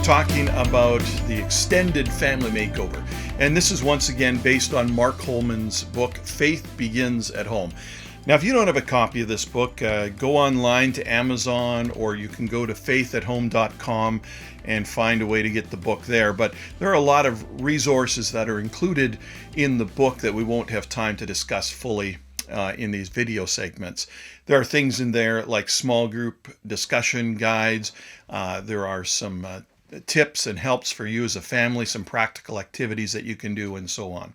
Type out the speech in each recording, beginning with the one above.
talking about the extended family makeover. And this is once again based on Mark Holman's book, Faith Begins at Home. Now, if you don't have a copy of this book, go online to Amazon, or you can go to faithathome.com and find a way to get the book there. But there are a lot of resources that are included in the book that we won't have time to discuss fully in these video segments. There are things in there like small group discussion guides. There are some tips and helps for you as a family, some practical activities that you can do, and so on.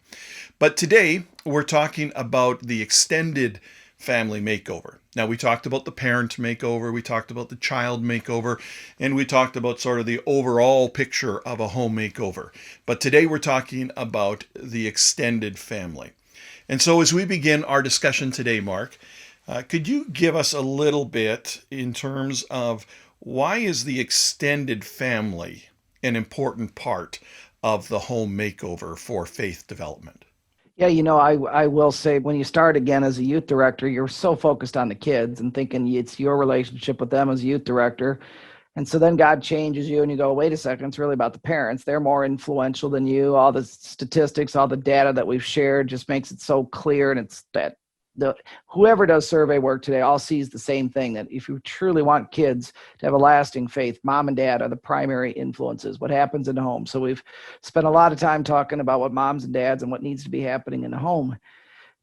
But today we're talking about the extended family makeover. Now, we talked about the parent makeover, we talked about the child makeover, and we talked about sort of the overall picture of a home makeover. But today we're talking about the extended family. And so as we begin our discussion today, Mark, could you give us a little bit in terms of why is the extended family an important part of the home makeover for faith development? Yeah, I will say, when you start again as a youth director, you're so focused on the kids and thinking it's your relationship with them as a youth director. And so then God changes you and you go, wait a second, it's really about the parents. They're more influential than you. All the statistics, all the data that we've shared just makes it so clear. And it's that whoever does survey work today all sees the same thing, that if you truly want kids to have a lasting faith, mom and dad are the primary influences, what happens in the home. So we've spent a lot of time talking about what moms and dads and what needs to be happening in the home.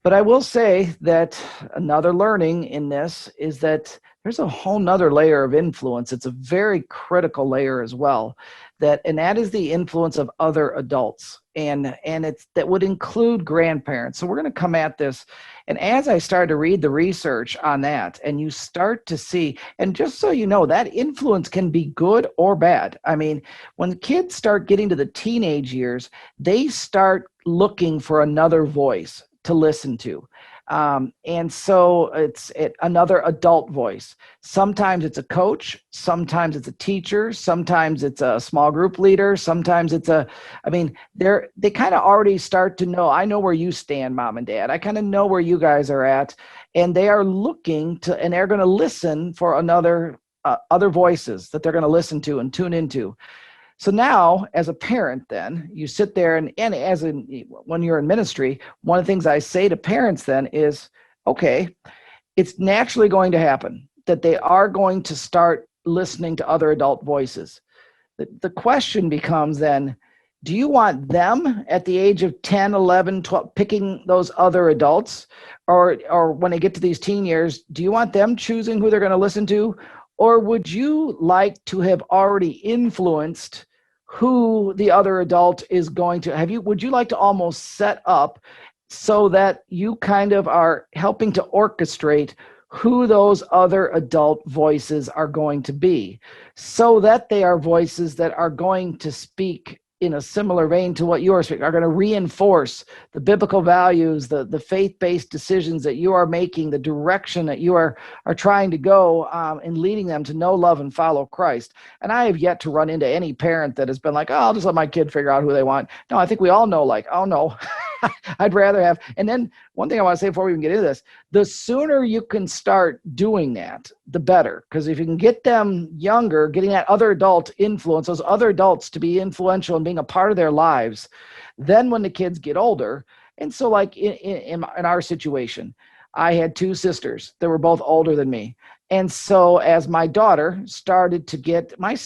But I will say that another learning in this is that there's a whole nother layer of influence. It's a very critical layer as well, and that is the influence of other adults. And it's that would include grandparents. So we're going to come at this. And as I started to read the research on that, and you start to see, and just so you know, that influence can be good or bad. I mean, when kids start getting to the teenage years, they start looking for another voice to listen to. And so it's another adult voice. Sometimes it's a coach, sometimes it's a teacher, sometimes it's a small group leader, sometimes it's they kind of already start to know, I know where you stand, mom and dad. I kind of know where you guys are at. And they are looking to, and they're going to listen for other voices that they're going to listen to and tune into. So now, as a parent, then you sit there and when you're in ministry, one of the things I say to parents then is, okay, it's naturally going to happen that they are going to start listening to other adult voices. The question becomes then, do you want them at the age of 10, 11, 12 picking those other adults? Or when they get to these teen years, do you want them choosing who they're going to listen to? Or would you like to have already influenced who the other adult is going to would you like to almost set up so that you kind of are helping to orchestrate who those other adult voices are going to be, so that they are voices that are going to speak in a similar vein to what you are speaking, are going to reinforce the biblical values, the faith-based decisions that you are making, the direction that you are trying to go in leading them to know, love, and follow Christ. And I have yet to run into any parent that has been like, oh, I'll just let my kid figure out who they want. No, I think we all know, like, oh no, I'd rather have. And then one thing I want to say before we even get into this, the sooner you can start doing that, the better. Because if you can get them younger, getting that other adult influence, those other adults to be influential and being a part of their lives, then when the kids get older. And so like in our situation, I had two sisters that were both older than me. And so as my daughter started to get, my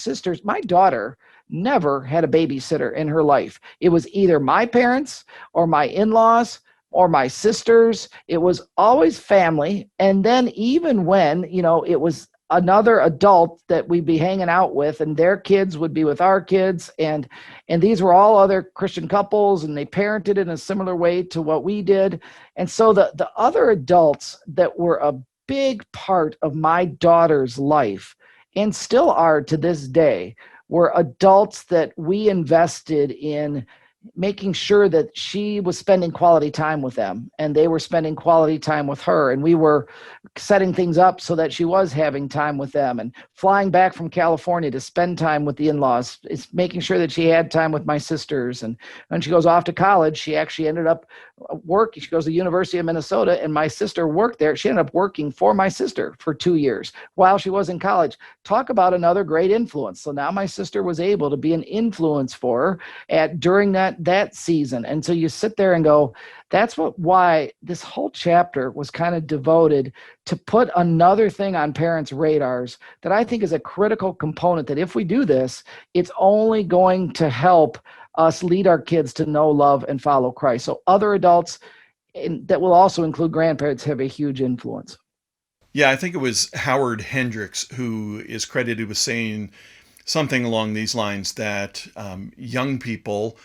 daughter never had a babysitter in her life. It was either my parents or my in-laws or my sisters. It was always family. And then even when, it was another adult that we'd be hanging out with, and their kids would be with our kids. And these were all other Christian couples, and they parented in a similar way to what we did. And so the other adults that were a big part of my daughter's life, and still are to this day, were adults that we invested in making sure that she was spending quality time with them and they were spending quality time with her. And we were setting things up so that she was having time with them, and flying back from California to spend time with the in-laws. It's making sure that she had time with my sisters. And when she goes off to college, she actually ended up working. She goes to the University of Minnesota, and my sister worked there. She ended up working for my sister for 2 years while she was in college. Talk about another great influence. So now my sister was able to be an influence for her during that season. And so you sit there and go, that's why this whole chapter was kind of devoted to put another thing on parents' radars that I think is a critical component, that if we do this, it's only going to help us lead our kids to know, love, and follow Christ. So other adults, that will also include grandparents, have a huge influence. Yeah, I think it was Howard Hendricks who is credited with saying something along these lines, that young people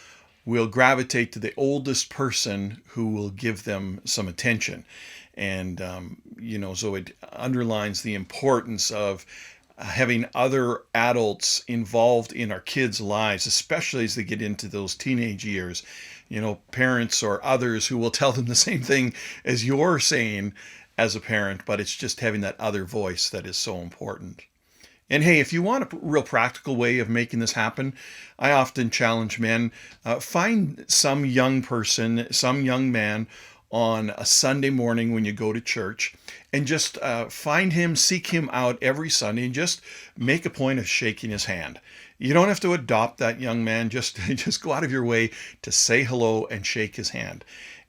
will gravitate to the oldest person who will give them some attention. And, so it underlines the importance of having other adults involved in our kids' lives, especially as they get into those teenage years. Parents or others who will tell them the same thing as you're saying as a parent, but it's just having that other voice that is so important. And hey, if you want a real practical way of making this happen, I often challenge men, find some young person, some young man on a Sunday morning when you go to church, and just find him, seek him out every Sunday, and just make a point of shaking his hand. You don't have to adopt that young man, just go out of your way to say hello and shake his hand.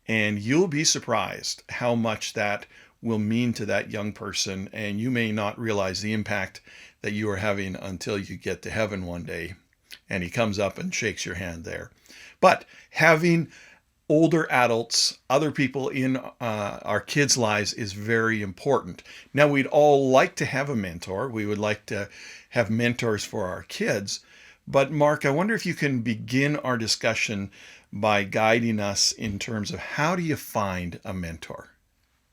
And you'll be surprised how much that will mean to that young person, and you may not realize the impact that you are having until you get to heaven one day and he comes up and shakes your hand there. But having older adults, other people in our kids' lives is very important. Now, we'd all like to have a mentor. We would like to have mentors for our kids. But Mark, I wonder if you can begin our discussion by guiding us in terms of how do you find a mentor?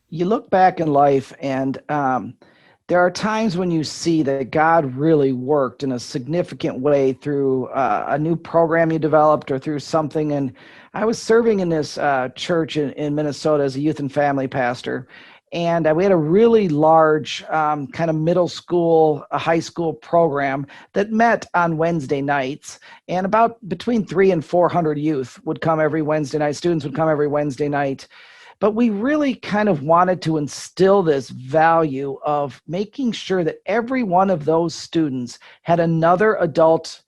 You look back in life, and there are times when you see that God really worked in a significant way through a new program you developed or through something. And I was serving in this church in Minnesota as a youth and family pastor. And we had a really large kind of middle school, high school program that met on Wednesday nights. And about between 300 and 400 youth would come every Wednesday night. Students would come every Wednesday night. But we really kind of wanted to instill this value of making sure that every one of those students had another adult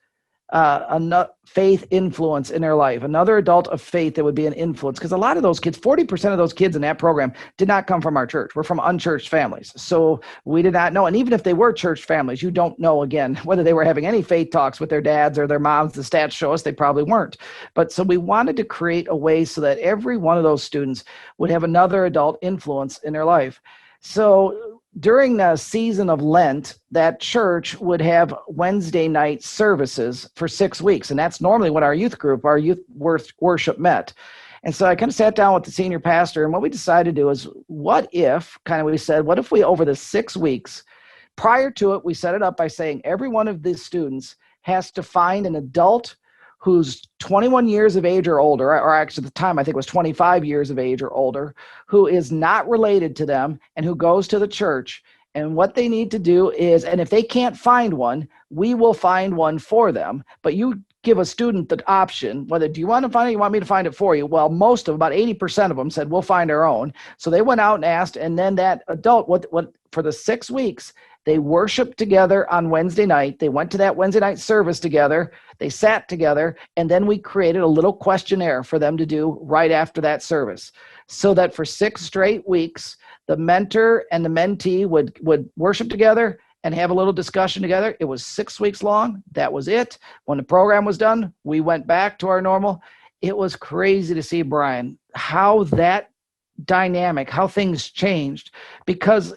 faith influence in their life, another adult of faith that would be an influence. Because a lot of those kids, 40% of those kids in that program did not come from our church. We're from unchurched families. So we did not know. And even if they were church families, you don't know, again, whether they were having any faith talks with their dads or their moms. The stats show us they probably weren't. But so we wanted to create a way so that every one of those students would have another adult influence in their life. So during the season of Lent, that church would have Wednesday night services for 6 weeks. And that's normally when our youth worship met. And so I kind of sat down with the senior pastor, and what we decided to do is, what if we, over the 6 weeks, prior to it, we set it up by saying every one of these students has to find an adult who's 21 years of age or older, or actually at the time I think it was 25 years of age or older, who is not related to them and who goes to the church. And what they need to do is, and if they can't find one, we will find one for them. But you give a student the option, whether do you want to find it, you want me to find it for you? Well, about 80% of them said, we'll find our own. So they went out and asked, and then that adult, what for the 6 weeks, they worshiped together on Wednesday night. They went to that Wednesday night service together. They sat together, and then we created a little questionnaire for them to do right after that service, so that for 6 straight weeks, the mentor and the mentee would worship together and have a little discussion together. It was 6 weeks long. That was it. When the program was done, we went back to our normal. It was crazy to see, Brian, how that dynamic, how things changed, because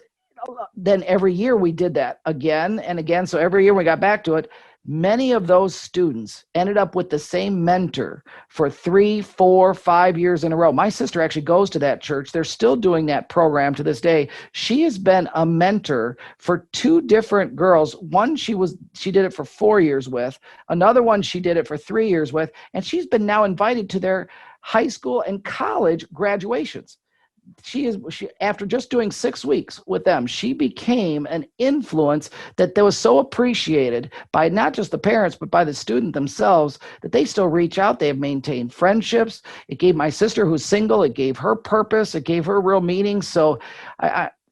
then every year we did that again and again. So every year we got back to it. Many of those students ended up with the same mentor for 3, 4, 5 years in a row. My sister actually goes to that church. They're still doing that program to this day. She has been a mentor for two different girls. One she did it for 4 years with, another one she did it for 3 years with, and she's been now invited to their high school and college graduations. She after just doing 6 weeks with them, she became an influence that was so appreciated by not just the parents but by the student themselves, that they still reach out. They have maintained friendships. It gave my sister, who's single, it gave her purpose, it gave her real meaning. So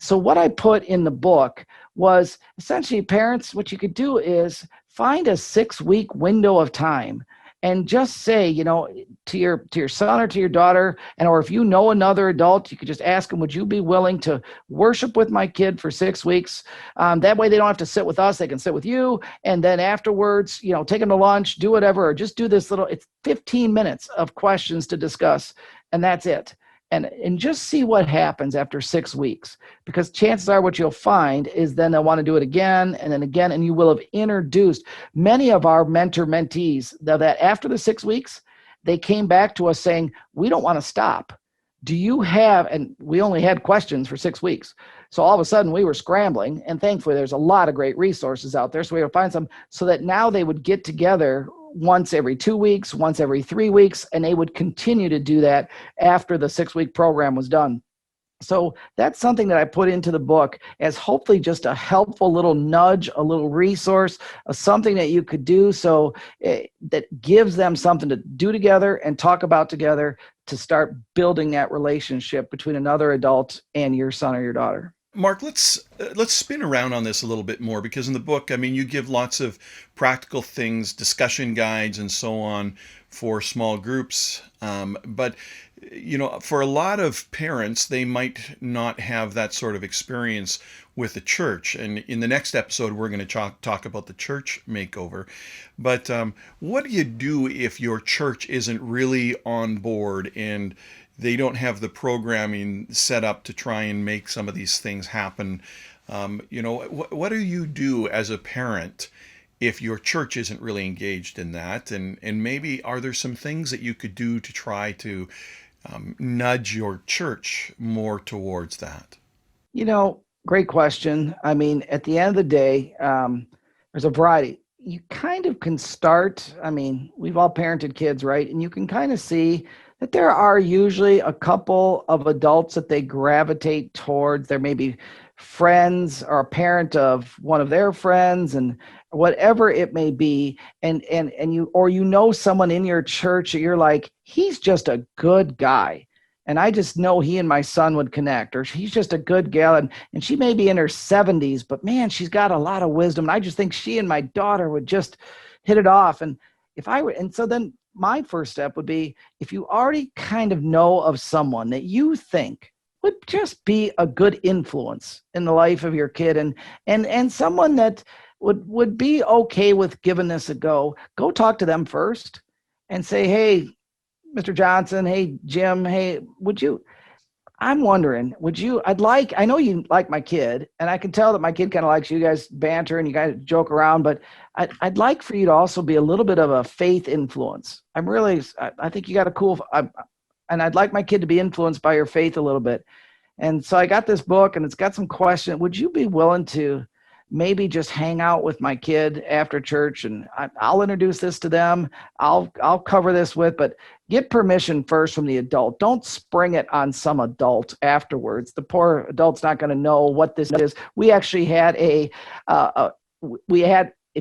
so what I put in the book was essentially, parents, what you could do is find a 6-week window of time and just say, to your son or to your daughter, or if you know another adult, you could just ask them, would you be willing to worship with my kid for 6 weeks? That way they don't have to sit with us, they can sit with you. And then afterwards, take them to lunch, do whatever, or just do this it's 15 minutes of questions to discuss, and that's it. And just see what happens after 6 weeks, because chances are what you'll find is then they'll want to do it again and then again, and you will have introduced many of our mentees that after the 6 weeks, they came back to us saying, we don't want to stop. Do you have, and we only had questions for 6 weeks. So all of a sudden we were scrambling, and thankfully there's a lot of great resources out there. So we would find some, so that now they would get together once every 2 weeks, once every 3 weeks, and they would continue to do that after the 6-week program was done. So that's something that I put into the book as hopefully just a helpful little nudge, a little resource, something that you could do that gives them something to do together and talk about together to start building that relationship between another adult and your son or your daughter. Mark, let's spin around on this a little bit more, because in the book, I mean, you give lots of practical things, discussion guides, and so on for small groups. But for a lot of parents, they might not have that sort of experience with the church. And in the next episode, we're going to talk about the church makeover. But what do you do if your church isn't really on board and they don't have the programming set up to try and make some of these things happen? What do you do as a parent if your church isn't really engaged in that? And maybe are there some things that you could do to try to nudge your church more towards that? Great question. I mean, at the end of the day, there's a variety. You kind of can start, we've all parented kids, right? And you can kind of see that there are usually a couple of adults that they gravitate towards. There may be friends or a parent of one of their friends, and whatever it may be, and you someone in your church that you're like, he's just a good guy, and I just know he and my son would connect, or he's just a good gal, and she may be in her 70s, but man, she's got a lot of wisdom, and I just think she and my daughter would just hit it off. And so then my first step would be, if you already kind of know of someone that you think would just be a good influence in the life of your kid, and someone that would be okay with giving this a go talk to them first and say, hey, Mr. Johnson, hey, Jim, hey, I'm wondering, I know you like my kid, and I can tell that my kid kind of likes you guys banter and you guys joke around, but I'd like for you to also be a little bit of a faith influence. I think you got and I'd like my kid to be influenced by your faith a little bit. And so I got this book, and it's got some questions. Would you be willing to maybe just hang out with my kid after church, and I'll introduce this to them. I'll cover this but get permission first from the adult. Don't spring it on some adult afterwards. The poor adult's not going to know what this is. We actually had if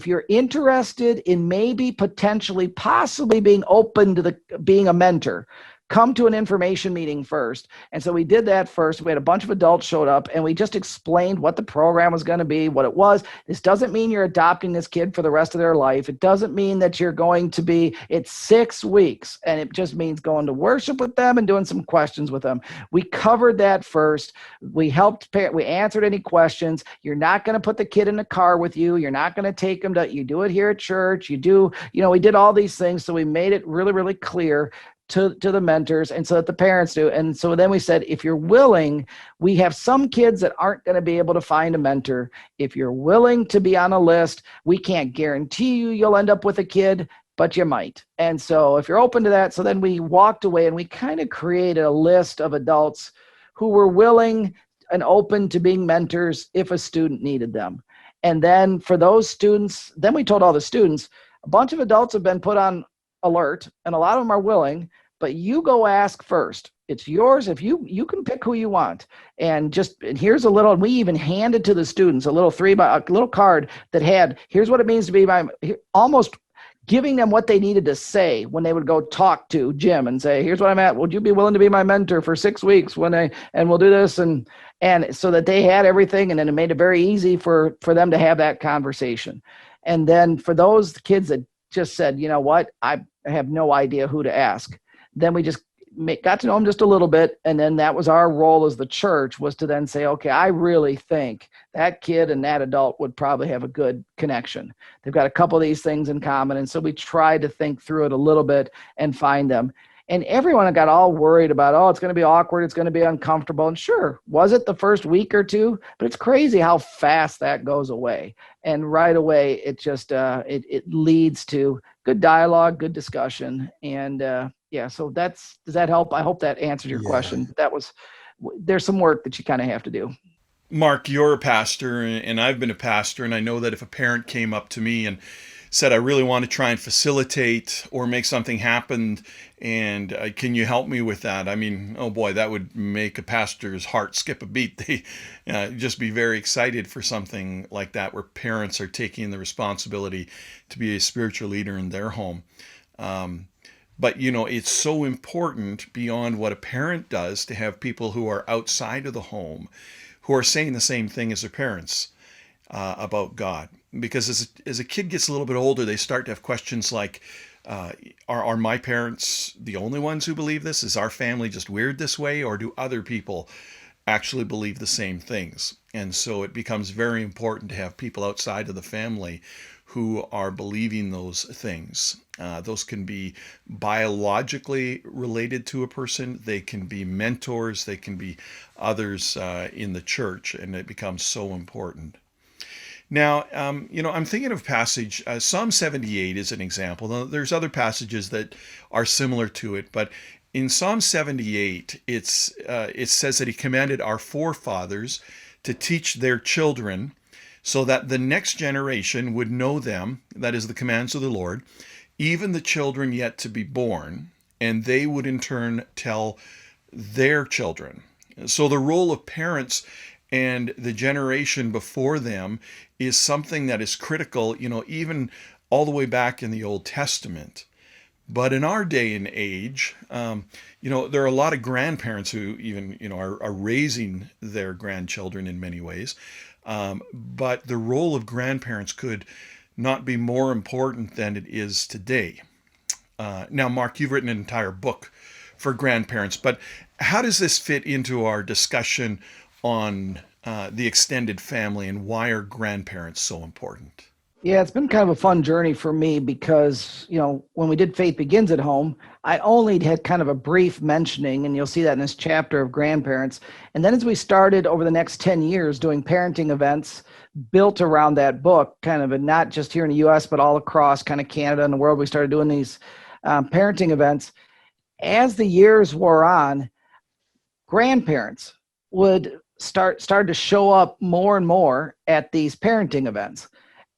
you're interested in maybe potentially possibly being open to being a mentor, come to an information meeting first. And so we did that first. We had a bunch of adults showed up, and we just explained what the program was going to be, what it was. This doesn't mean you're adopting this kid for the rest of their life. It doesn't mean that you're going to it's 6 weeks, and it just means going to worship with them and doing some questions with them. We covered that first. We answered any questions. You're not going to put the kid in the car with you. You're not going to take them you do it here at church. We did all these things. So we made it really, really clear. to the mentors and so that the parents do. And so then we said, if you're willing, we have some kids that aren't going to be able to find a mentor. If you're willing to be on a list, we can't guarantee you'll end up with a kid, but you might. And so if you're open to that, so then we walked away and we kind of created a list of adults who were willing and open to being mentors if a student needed them. And then for those students, then we told all the students, a bunch of adults have been put on alert and a lot of them are willing, but you go ask first. It's yours. If you can pick who you want, and here's a little, we even handed to the students a little card that had, here's what it means to be almost giving them what they needed to say when they would go talk to Jim and say, here's what I'm at. Would you be willing to be my mentor for 6 weeks and we'll do this. And so that they had everything. And then it made it very easy for them to have that conversation. And then for those kids that just said, you know what, I have no idea who to ask, then we just got to know them just a little bit. And then that was our role as the church, was to then say, okay, I really think that kid and that adult would probably have a good connection. They've got a couple of these things in common. And so we tried to think through it a little bit and find them. And everyone got all worried about, oh, it's going to be awkward. It's going to be uncomfortable. And sure, was it the first week or two? But it's crazy how fast that goes away. And right away, it just, it leads to good dialogue, good discussion. And so does that help? I hope that answered your question. There's some work that you kind of have to do. Mark, you're a pastor and I've been a pastor. And I know that if a parent came up to me and said, I really want to try and facilitate or make something happen, and can you help me with that? I mean, oh boy, that would make a pastor's heart skip a beat. They just be very excited for something like that, where parents are taking the responsibility to be a spiritual leader in their home. But, it's so important beyond what a parent does to have people who are outside of the home who are saying the same thing as their parents about God. Because as a kid gets a little bit older, they start to have questions like, are my parents the only ones who believe this? Is our family just weird this way? Or do other people actually believe the same things? And so it becomes very important to have people outside of the family who are believing those things. Those can be biologically related to a person. They can be mentors. They can be others in the church. And it becomes so important. Now, I'm thinking of passage, Psalm 78 is an example. Now, there's other passages that are similar to it, but in Psalm 78, it says that he commanded our forefathers to teach their children so that the next generation would know them, that is the commands of the Lord, even the children yet to be born, and they would in turn tell their children. So the role of parents and the generation before them is something that is critical, even all the way back in the Old Testament. But in our day and age, there are a lot of grandparents who even, are raising their grandchildren in many ways. But the role of grandparents could not be more important than it is today. Now, Mark, you've written an entire book for grandparents, but how does this fit into our discussion on the extended family, and why are grandparents so important? Yeah, it's been kind of a fun journey for me because, when we did Faith Begins at Home, I only had kind of a brief mentioning, and you'll see that in this chapter, of grandparents. And then as we started over the next 10 years doing parenting events built around that book, kind of, and not just here in the U.S., but all across kind of Canada and the world, we started doing these parenting events. As the years wore on, grandparents would start to show up more and more at these parenting events.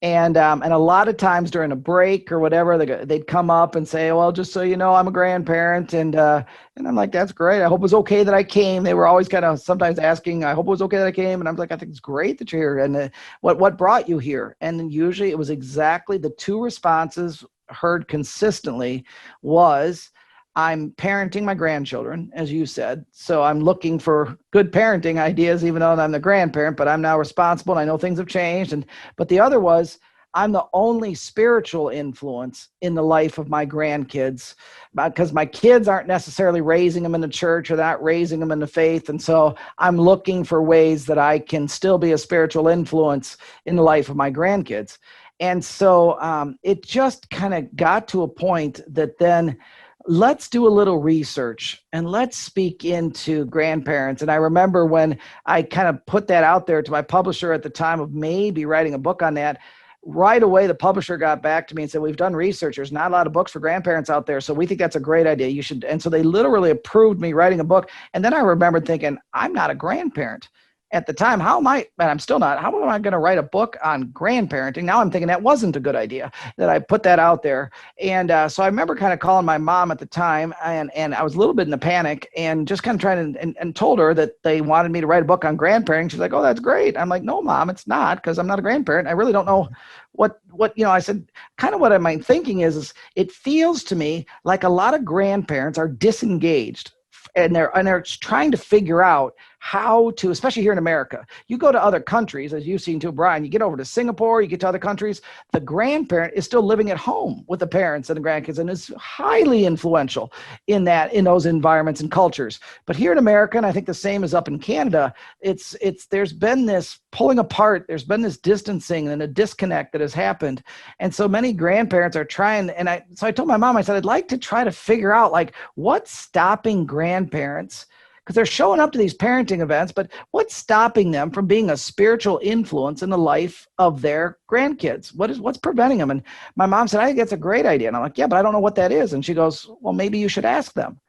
And a lot of times during a break or whatever, they'd come up and say, well, just so you know, I'm a grandparent. And I'm like, that's great. I hope it was okay that I came. They were always kind of sometimes asking, I hope it was okay that I came. And I'm like, I think it's great that you're here. And what brought you here? And then usually it was exactly the two responses heard consistently was, I'm parenting my grandchildren, as you said. So I'm looking for good parenting ideas, even though I'm the grandparent, but I'm now responsible and I know things have changed. But the other was, I'm the only spiritual influence in the life of my grandkids, because my kids aren't necessarily raising them in the church or they're not raising them in the faith. And so I'm looking for ways that I can still be a spiritual influence in the life of my grandkids. And so it just kind of got to a point that then let's do a little research and let's speak into grandparents. And I remember when I kind of put that out there to my publisher at the time of maybe writing a book on that, right away the publisher got back to me and said, we've done research, there's not a lot of books for grandparents out there, so we think that's a great idea, you should. And so they literally approved me writing a book. And then I remembered thinking, I'm not a grandparent at the time. How am I, and I'm still not, how am I going to write a book on grandparenting? Now I'm thinking that wasn't a good idea that I put that out there. And so I remember kind of calling my mom at the time, and I was a little bit in a panic and just kind of trying to, and told her that they wanted me to write a book on grandparenting. She's like, oh, that's great. I'm like, no, Mom, it's not, because I'm not a grandparent. I really don't know what, I said, kind of what I'm thinking is it feels to me like a lot of grandparents are disengaged, and they're trying to figure out how to, especially here in America. You go to other countries, as you've seen too, Brian, you get over to Singapore, you get to other countries, the grandparent is still living at home with the parents and the grandkids, and is highly influential in those environments and cultures. But here in America, and I think the same is up in Canada, there's been this pulling apart, there's been this distancing and a disconnect that has happened. And so many grandparents are trying, so I told my mom, I said, I'd like to try to figure out like what's stopping grandparents, because they're showing up to these parenting events, but what's stopping them from being a spiritual influence in the life of their grandkids? What's preventing them? And my mom said, I think that's a great idea. And I'm like, yeah, but I don't know what that is. And she goes, well, maybe you should ask them.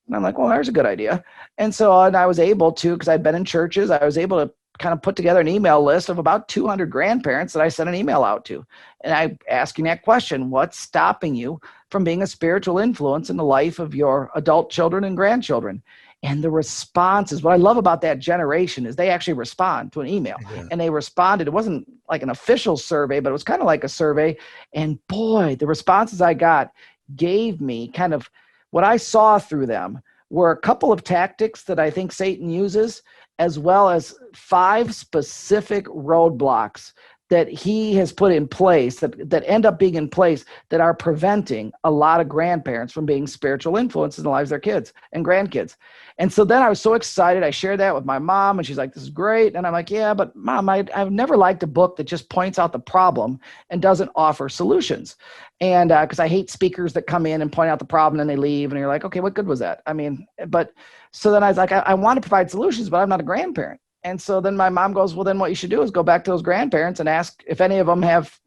And I'm like, well, there's a good idea. And so and I was able to, because I'd been in churches, I was able to kind of put together an email list of about 200 grandparents that I sent an email out to. And I asking that question, what's stopping you from being a spiritual influence in the life of your adult children and grandchildren? And the responses, what I love about that generation is they actually respond to an email. Yeah. And they responded. It wasn't like an official survey, but it was kind of like a survey. And boy, the responses I got gave me kind of what I saw through them were a couple of tactics that I think Satan uses, as well as 5 specific roadblocks that he has put in place that end up being in place that are preventing a lot of grandparents from being spiritual influences in the lives of their kids and grandkids. And so then I was so excited. I shared that with my mom, and she's like, this is great. And I'm like, yeah, but Mom, I've never liked a book that just points out the problem and doesn't offer solutions. And because I hate speakers that come in and point out the problem and they leave, and you're like, okay, what good was that? I mean, but so then I was like, I want to provide solutions, but I'm not a grandparent. And so then my mom goes, well, then what you should do is go back to those grandparents and ask if any of them have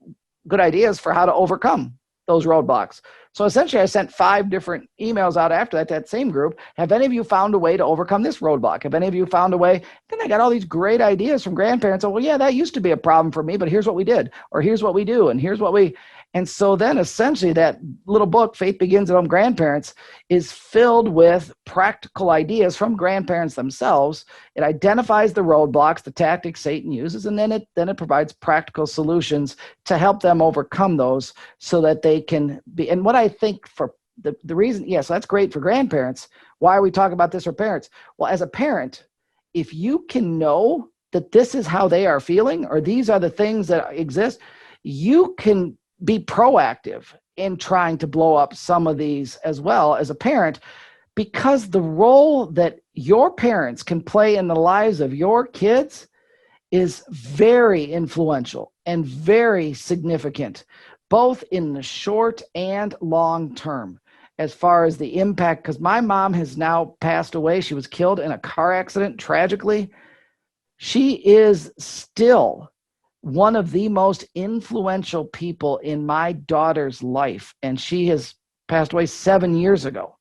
good ideas for how to overcome those roadblocks. So essentially I sent 5 different emails out after that same group. Have any of you found a way to overcome this roadblock? Have any of you found a way? Then I got all these great ideas from grandparents. Oh, well, yeah, that used to be a problem for me, but here's what we did, or here's what we do, and here's what we. And so then essentially that little book, Faith Begins at Home Grandparents, is filled with practical ideas from grandparents themselves. It identifies the roadblocks, the tactics Satan uses, and then it provides practical solutions to help them overcome those so that they can be. And what I think for the reason, so that's great for grandparents. Why are we talking about this for parents? Well, as a parent, if you can know that this is how they are feeling, or these are the things that exist, you can be proactive in trying to blow up some of these as well as a parent, because the role that your parents can play in the lives of your kids is very influential and very significant, both in the short and long term, as far as the impact. Because my mom has now passed away. She was killed in a car accident, tragically. She is still one of the most influential people in my daughter's life, and she has passed away 7 years ago.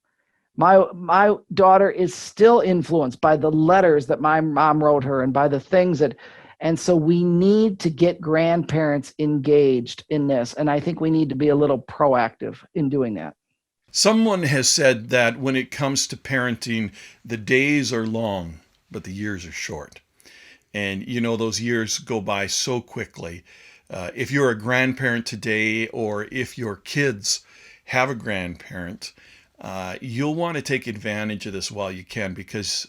My daughter is still influenced by the letters that my mom wrote her and by the things that, and so we need to get grandparents engaged in this, and I think we need to be a little proactive in doing that. Someone has said that when it comes to parenting, the days are long, but the years are short. And, those years go by so quickly. If you're a grandparent today, or if your kids have a grandparent, you'll want to take advantage of this while you can, because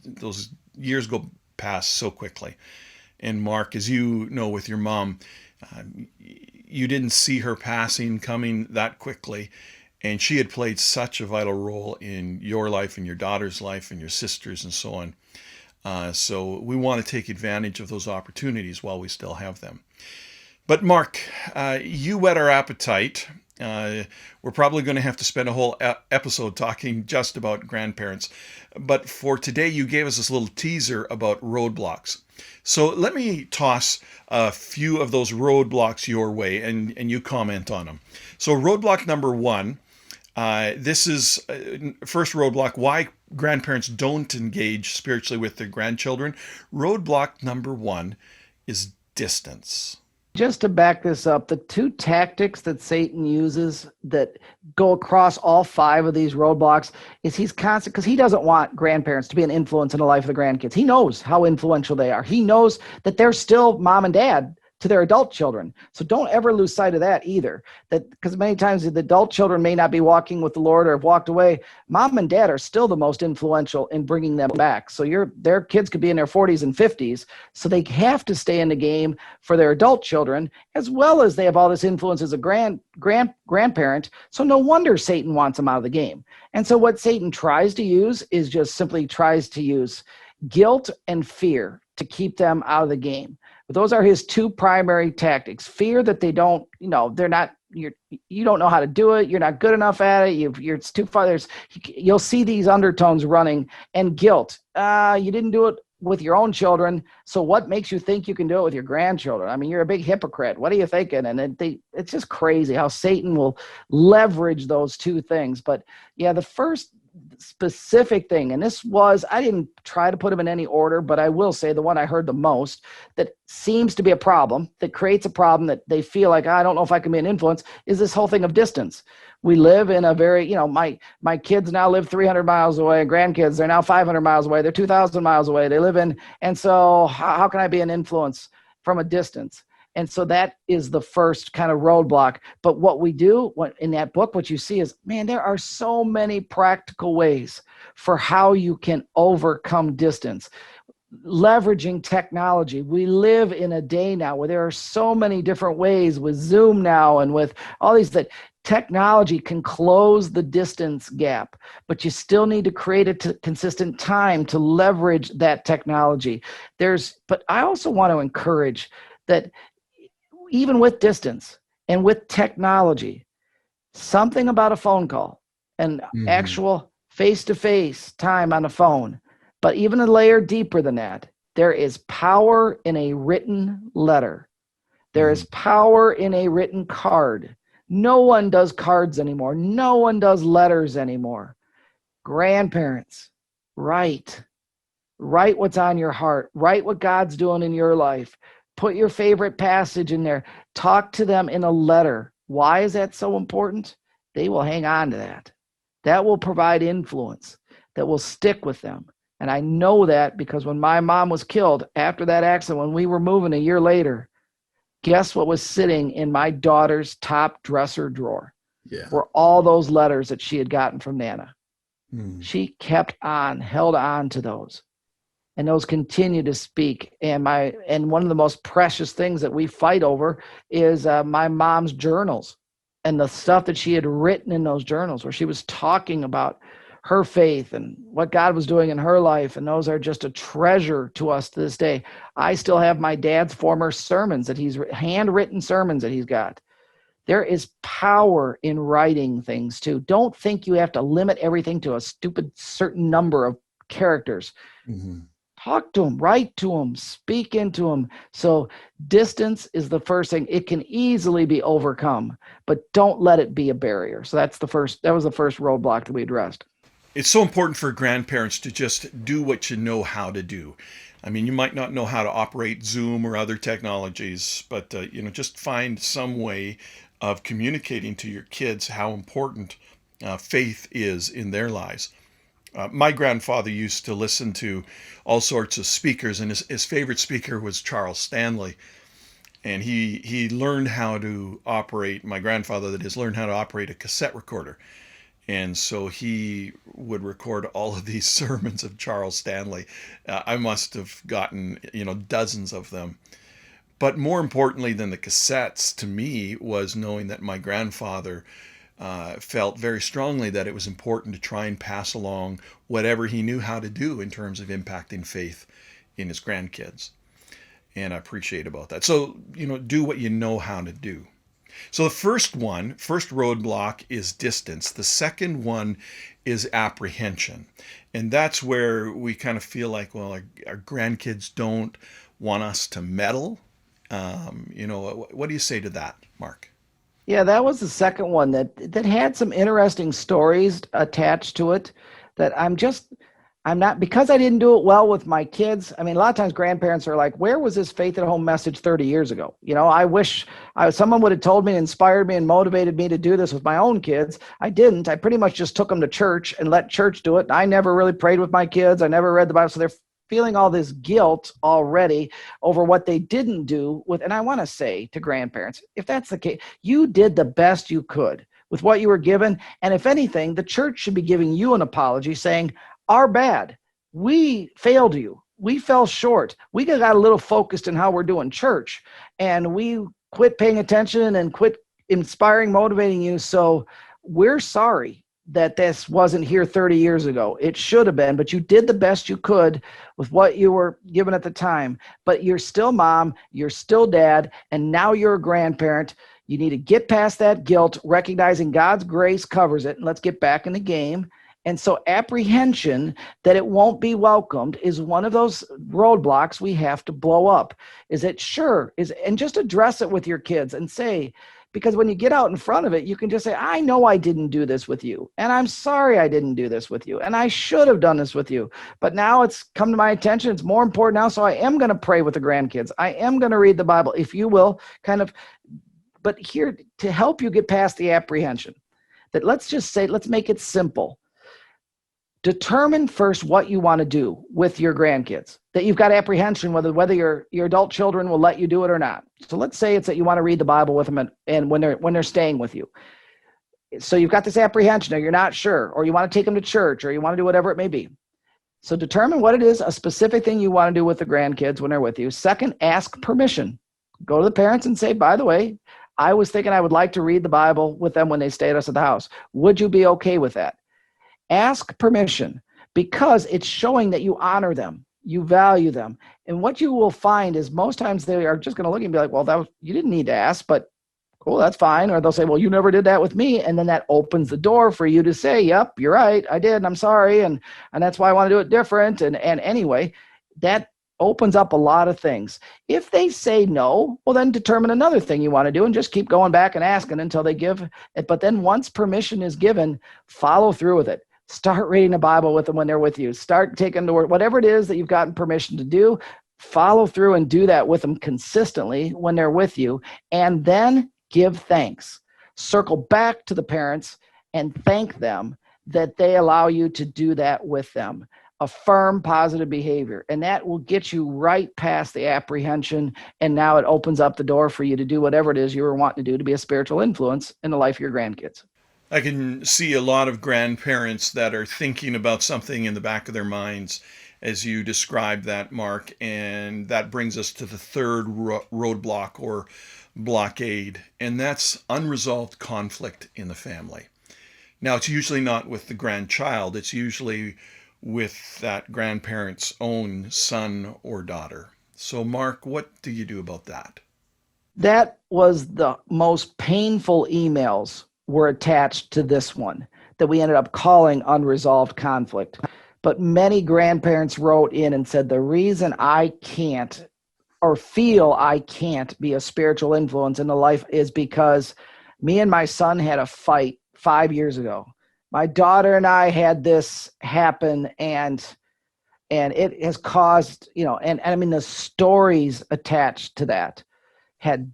those years go past so quickly. And Mark, as you know with your mom, you didn't see her passing coming that quickly. And she had played such a vital role in your life and your daughter's life and your sister's and so on. So we want to take advantage of those opportunities while we still have them. But Mark, you whet our appetite We're probably going to have to spend a whole episode talking just about grandparents. But for today, you gave us this little teaser about roadblocks. So let me toss a few of those roadblocks your way, and you comment on them. So, roadblock number one, this is first roadblock, why grandparents don't engage spiritually with their grandchildren. Roadblock number one is distance. Just to back this up, the two tactics that Satan uses that go across all five of these roadblocks is he's constant, because he doesn't want grandparents to be an influence in the life of the grandkids. He knows how influential they are. He knows that they're still mom and dad to their adult children. So don't ever lose sight of that either. That because many times the adult children may not be walking with the Lord or have walked away. Mom and dad are still the most influential in bringing them back. So their kids could be in their 40s and 50s. So they have to stay in the game for their adult children, as well as they have all this influence as a grandparent. So no wonder Satan wants them out of the game. And so what Satan tries to use is just simply tries to use guilt and fear to keep them out of the game. But those are his two primary tactics. Fear that they don't, they're not, you don't know how to do it. You're not good enough at it. It's too far. You'll see these undertones running, and guilt. You didn't do it with your own children. So what makes you think you can do it with your grandchildren? I mean, you're a big hypocrite. What are you thinking? And it's just crazy how Satan will leverage those two things. But yeah, the first specific thing, and I didn't try to put them in any order, but I will say the one I heard the most that seems to be a problem, that creates a problem that they feel like, I don't know if I can be an influence, is this whole thing of distance. We live in a very, my kids now live 300 miles away, grandkids, they're now 500 miles away, they're 2,000 miles away, they live in, and so how can I be an influence from a distance? And so that is the first kind of roadblock. But what we do in that book, what you see is, man, there are so many practical ways for how you can overcome distance. Leveraging technology. We live in a day now where there are so many different ways with Zoom now and with all these that technology can close the distance gap, but you still need to create a consistent time to leverage that technology. But I also want to encourage that even with distance and with technology, something about a phone call and actual face-to-face time on the phone, but even a layer deeper than that, there is power in a written letter. There is power in a written card. No one does cards anymore. No one does letters anymore. Grandparents, write what's on your heart. Write what God's doing in your life. Put your favorite passage in there. Talk to them in a letter. Why is that so important? They will hang on to that. That will provide influence that will stick with them. And I know that because when my mom was killed after that accident, when we were moving a year later, guess what was sitting in my daughter's top dresser drawer? Yeah. Were all those letters that she had gotten from Nana. She held on to those. And those continue to speak. And one of the most precious things that we fight over is my mom's journals and the stuff that she had written in those journals, where she was talking about her faith and what God was doing in her life. And those are just a treasure to us to this day. I still have my dad's former sermons that he's handwritten sermons that he's got. There is power in writing things too. Don't think you have to limit everything to a stupid certain number of characters. Talk to them, write to them, speak into them. So distance is the first thing. It can easily be overcome, but don't let it be a barrier. So that was the first roadblock that we addressed. It's so important for grandparents to just do what you know how to do. I mean, you might not know how to operate Zoom or other technologies, but just find some way of communicating to your kids how important faith is in their lives. My grandfather used to listen to all sorts of speakers, and his favorite speaker was Charles Stanley. And he learned how to operate, my grandfather that is, learned how to operate a cassette recorder. And so he would record all of these sermons of Charles Stanley. I must have gotten, dozens of them. But more importantly than the cassettes to me was knowing that my grandfather felt very strongly that it was important to try and pass along whatever he knew how to do in terms of impacting faith in his grandkids. And I appreciate about that. So, do what you know how to do. So the first roadblock is distance. The second one is apprehension. And that's where we kind of feel like, well, our grandkids don't want us to meddle. What do you say to that, Mark? Yeah, that was the second one that had some interesting stories attached to it that I'm not, because I didn't do it well with my kids. I mean, a lot of times grandparents are like, where was this faith at home message 30 years ago? I wish someone would have told me, inspired me, and motivated me to do this with my own kids. I didn't. I pretty much just took them to church and let church do it. I never really prayed with my kids. I never read the Bible. So they're feeling all this guilt already over what they didn't do with. And I want to say to grandparents, if that's the case, you did the best you could with what you were given. And if anything, the church should be giving you an apology saying, our bad. We failed you. We fell short. We got a little focused in how we're doing church, and we quit paying attention and quit inspiring, motivating you. So we're sorry that this wasn't here 30 years ago. It should have been, but you did the best you could with what you were given at the time. But you're still mom, you're still dad, and now you're a grandparent. You need to get past that guilt, recognizing God's grace covers it, and let's get back in the game. And so apprehension that it won't be welcomed is one of those roadblocks we have to blow up. And just address it with your kids and say, because when you get out in front of it, you can just say, I know I didn't do this with you. And I'm sorry I didn't do this with you. And I should have done this with you. But now it's come to my attention. It's more important now. So I am going to pray with the grandkids. I am going to read the Bible, if you will, but here to help you get past the apprehension, that let's make it simple. Determine first what you want to do with your grandkids, that you've got apprehension whether your adult children will let you do it or not. So let's say it's that you want to read the Bible with them and when they're staying with you. So you've got this apprehension, or you're not sure, or you want to take them to church, or you want to do whatever it may be. So determine what it is, a specific thing you want to do with the grandkids when they're with you. Second, ask permission. Go to the parents and say, by the way, I was thinking I would like to read the Bible with them when they stay at us at the house. Would you be okay with that? Ask permission, because it's showing that you honor them, you value them. And what you will find is most times they are just going to look and be like, well, you didn't need to ask, but cool, that's fine. Or they'll say, well, you never did that with me. And then that opens the door for you to say, yep, you're right, I did, and I'm sorry. And that's why I want to do it different. And anyway, that opens up a lot of things. If they say no, well, then determine another thing you want to do and just keep going back and asking until they give it. But then once permission is given, follow through with it. Start reading the Bible with them when they're with you. Start taking the word, whatever it is that you've gotten permission to do, follow through and do that with them consistently when they're with you. And then give thanks. Circle back to the parents and thank them that they allow you to do that with them. Affirm positive behavior. And that will get you right past the apprehension. And now it opens up the door for you to do whatever it is you were wanting to do to be a spiritual influence in the life of your grandkids. I can see a lot of grandparents that are thinking about something in the back of their minds as you described that, Mark. And that brings us to the third roadblock or blockade, and that's unresolved conflict in the family. Now, it's usually not with the grandchild. It's usually with that grandparent's own son or daughter. So, Mark, what do you do about that? That was the most painful emails were attached to this one that we ended up calling unresolved conflict. But many grandparents wrote in and said, the reason I can't or feel I can't be a spiritual influence in the life is because me and my son had a fight 5 years ago. My daughter and I had this happen, and it has caused, and I mean, the stories attached to that had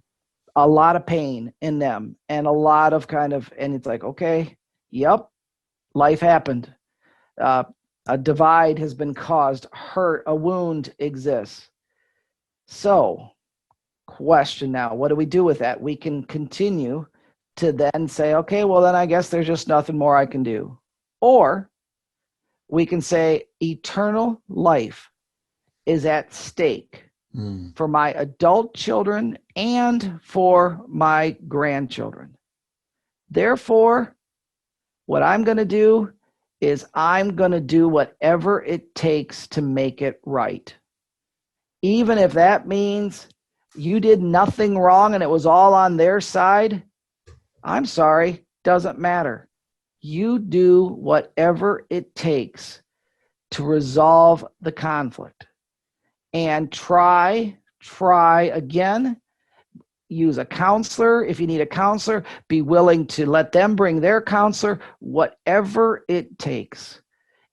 a lot of pain in them and a lot of and it's like, okay, yep, life happened. A divide has been caused, hurt, a wound exists. So, question now, what do we do with that? We can continue to then say, okay, well, then I guess there's just nothing more I can do. Or we can say eternal life is at stake for my adult children and for my grandchildren. Therefore, what I'm going to do is I'm going to do whatever it takes to make it right. Even if that means you did nothing wrong and it was all on their side, I'm sorry, doesn't matter. You do whatever it takes to resolve the conflict, and try again. Use a counselor if you need a counselor. Be willing to let them bring their counselor. Whatever it takes,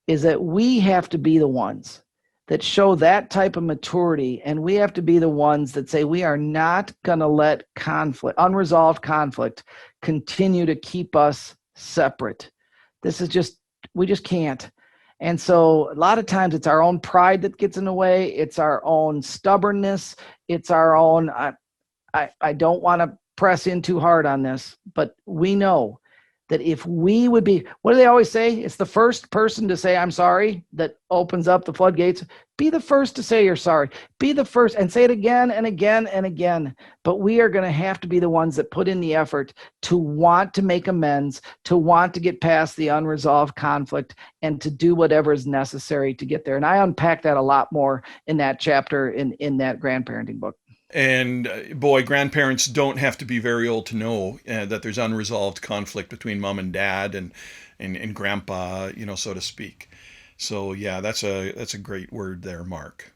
is that we have to be the ones that show that type of maturity, and we have to be the ones that say we are not going to let conflict, unresolved conflict, continue to keep us separate. This is just, we just can't. And so a lot of times it's our own pride that gets in the way. It's our own stubbornness. It's our own, I don't want to press in too hard on this, but we know that if we would be, what do they always say? It's the first person to say, I'm sorry, that opens up the floodgates. Be the first to say you're sorry. Be the first, and say it again and again and again. But we are going to have to be the ones that put in the effort to want to make amends, to want to get past the unresolved conflict, and to do whatever is necessary to get there. And I unpack that a lot more in that chapter in that grandparenting book. And boy, grandparents don't have to be very old to know that there's unresolved conflict between mom and dad and grandpa, so to speak. So yeah, that's a great word there, Mark.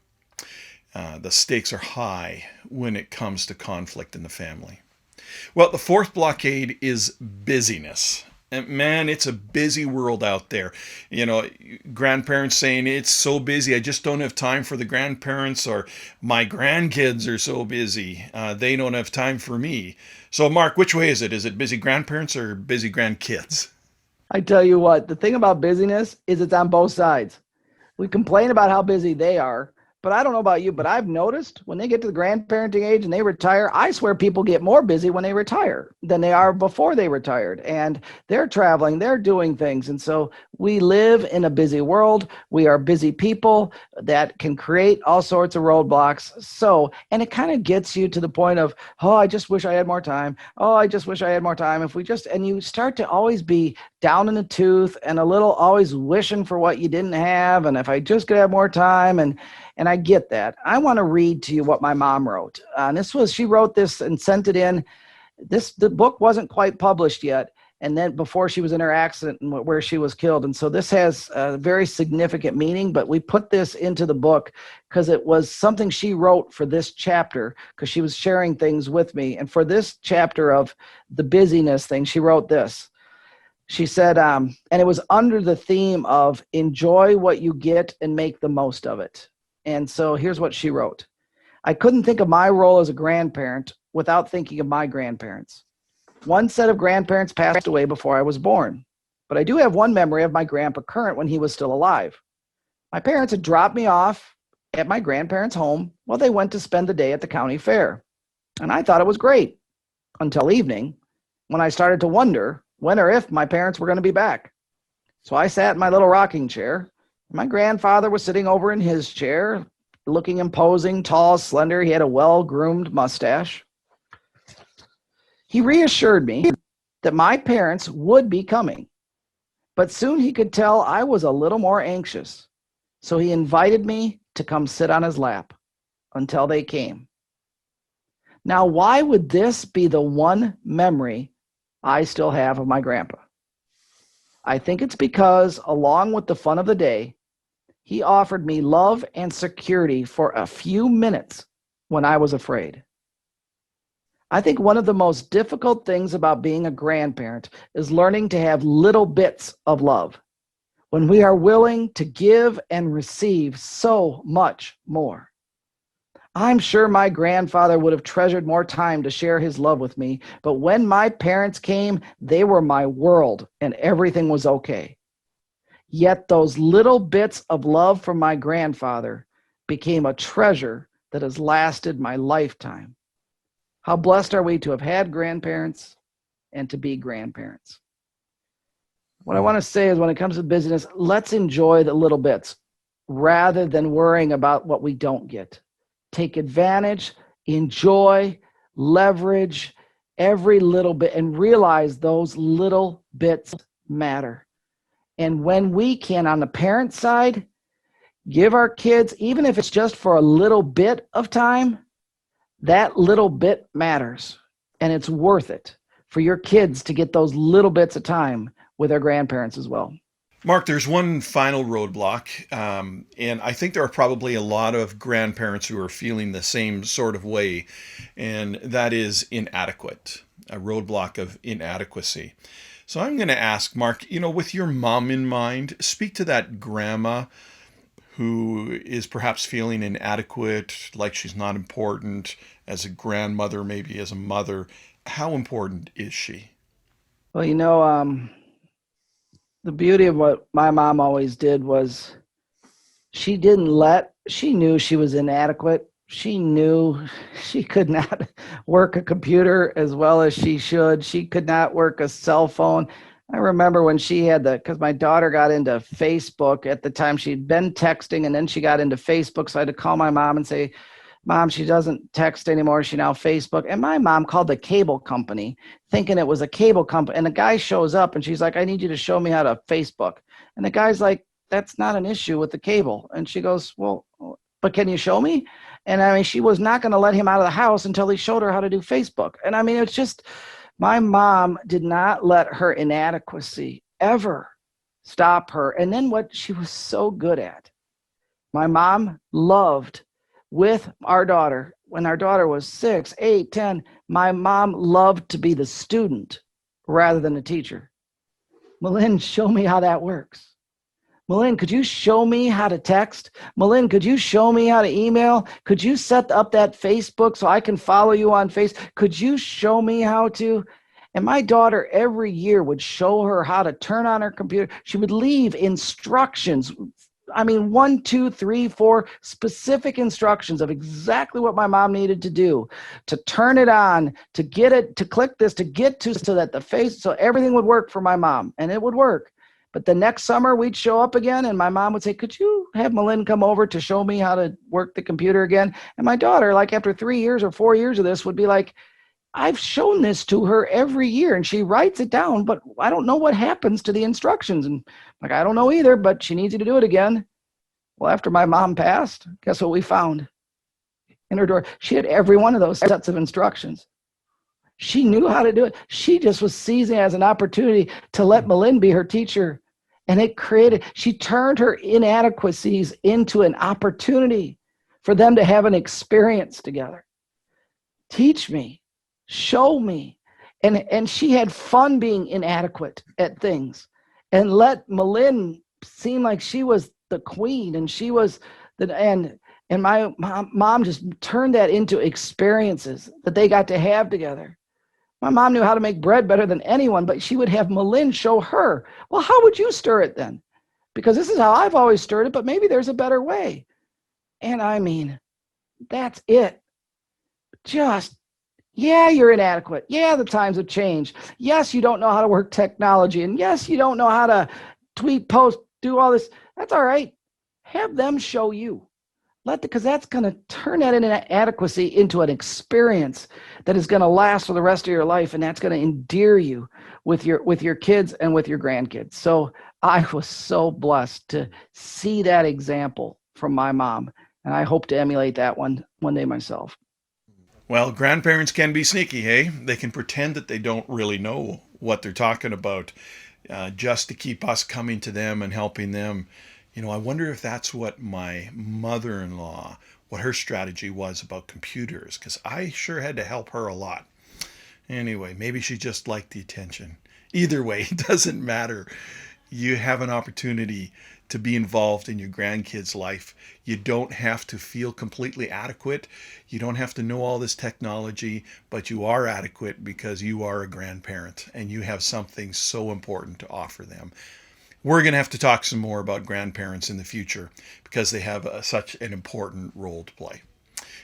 The stakes are high when it comes to conflict in the family. Well, the fourth blockade is busyness. And man, it's a busy world out there. Grandparents saying it's so busy, I just don't have time for the grandparents, or my grandkids are so busy, they don't have time for me. So, Mark, which way is it? Is it busy grandparents or busy grandkids? I tell you what, the thing about busyness is it's on both sides. We complain about how busy they are, but I don't know about you, but I've noticed when they get to the grandparenting age and they retire, I swear people get more busy when they retire than they are before they retired. And they're traveling, they're doing things. And so we live in a busy world. We are busy people that can create all sorts of roadblocks. So, and it kind of gets you to the point of, oh, I just wish I had more time. Oh, I just wish I had more time. And you start to always be down in the tooth and a little always wishing for what you didn't have. And if I just could have more time. And I get that. I want to read to you what my mom wrote. She wrote this and sent it in. The book wasn't quite published yet. And then before she was in her accident and where she was killed. And so this has a very significant meaning, but we put this into the book because it was something she wrote for this chapter, because she was sharing things with me. And for this chapter of the busyness thing, she wrote this. She said, and it was under the theme of enjoy what you get and make the most of it. And so here's what she wrote. I couldn't think of my role as a grandparent without thinking of my grandparents. One set of grandparents passed away before I was born, but I do have one memory of my grandpa Current when he was still alive. My parents had dropped me off at my grandparents' home while they went to spend the day at the county fair. And I thought it was great until evening, when I started to wonder when or if my parents were going to be back. So I sat in my little rocking chair. My grandfather was sitting over in his chair, looking imposing, tall, slender. He had a well-groomed mustache. He reassured me that my parents would be coming, but soon he could tell I was a little more anxious. So he invited me to come sit on his lap until they came. Now, why would this be the one memory I still have of my grandpa? I think it's because, along with the fun of the day, he offered me love and security for a few minutes when I was afraid. I think one of the most difficult things about being a grandparent is learning to have little bits of love when we are willing to give and receive so much more. I'm sure my grandfather would have treasured more time to share his love with me, but when my parents came, they were my world and everything was okay. Yet those little bits of love from my grandfather became a treasure that has lasted my lifetime. How blessed are we to have had grandparents and to be grandparents. What I want to say is, when it comes to business, let's enjoy the little bits rather than worrying about what we don't get. Take advantage, enjoy, leverage every little bit, and realize those little bits matter. And when we can, on the parent side, give our kids, even if it's just for a little bit of time, that little bit matters, and it's worth it. for your kids to get those little bits of time with their grandparents as well. Mark, there's one final roadblock, and I think there are probably a lot of grandparents who are feeling the same sort of way, and that is inadequate, a roadblock of inadequacy. So I'm going to ask Mark, with your mom in mind, speak to that grandma who is perhaps feeling inadequate, like she's not important as a grandmother, maybe as a mother. How important is she? Well, the beauty of what my mom always did was she knew she was inadequate. She knew she could not work a computer as well as she should. She could not work a cell phone. I remember when she had because my daughter got into Facebook at the time. She'd been texting and then she got into Facebook. So I had to call my mom and say, Mom, she doesn't text anymore. She now Facebook. And my mom called the cable company thinking it was a cable company. And the guy shows up and she's like, I need you to show me how to Facebook. And the guy's like, that's not an issue with the cable. And she goes, well, but can you show me? And she was not going to let him out of the house until he showed her how to do Facebook. And it's just, my mom did not let her inadequacy ever stop her. And then what she was so good at, my mom loved with our daughter, when our daughter was 6, 8, 10, my mom loved to be the student rather than the teacher. Malin, show me how that works. Malin, could you show me how to text? Malin, could you show me how to email? Could you set up that Facebook so I can follow you on Facebook? Could you show me how to? And my daughter every year would show her how to turn on her computer. She would leave instructions. 1, 2, 3, 4 specific instructions of exactly what my mom needed to do to turn it on, to get it, to click this, to get to, so that so everything would work for my mom, and it would work. But the next summer we'd show up again and my mom would say, could you have Malin come over to show me how to work the computer again? And my daughter, like after 3 years or 4 years of this, would be like, I've shown this to her every year and she writes it down, but I don't know what happens to the instructions. And I don't know either, but she needs you to do it again. Well, after my mom passed, guess what we found in her door? She had every one of those sets of instructions. She knew how to do it. She just was seizing it as an opportunity to let Malin be her teacher. And she turned her inadequacies into an opportunity for them to have an experience together. Teach me. Show me. And she had fun being inadequate at things and let Malin seem like she was the queen and she was and my mom just turned that into experiences that they got to have together. My mom knew how to make bread better than anyone, but she would have Malin show her, well, how would you stir it then? Because this is how I've always stirred it, but maybe there's a better way. And that's it. Yeah, you're inadequate. Yeah, the times have changed. Yes, you don't know how to work technology. And yes, you don't know how to tweet, post, do all this. That's all right. Have them show you. Because that's going to turn that inadequacy into an experience that is going to last for the rest of your life. And that's going to endear you with your kids and with your grandkids. So I was so blessed to see that example from my mom. And I hope to emulate that one day myself. Well, grandparents can be sneaky, hey? They can pretend that they don't really know what they're talking about just to keep us coming to them and helping them. I wonder if that's what my mother-in-law, what her strategy was about computers, because I sure had to help her a lot. Anyway, maybe she just liked the attention. Either way, it doesn't matter. You have an opportunity to be involved in your grandkids' life. You don't have to feel completely adequate. You don't have to know all this technology, but you are adequate because you are a grandparent and you have something so important to offer them. We're going to have to talk some more about grandparents in the future because they have such an important role to play.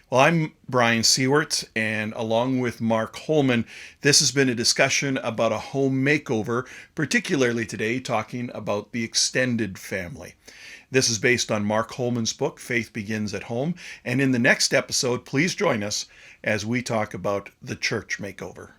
Well, I'm Brian Sewart, and along with Mark Holman, this has been a discussion about a home makeover, particularly today talking about the extended family. This is based on Mark Holman's book, Faith Begins at Home, and in the next episode, please join us as we talk about the church makeover.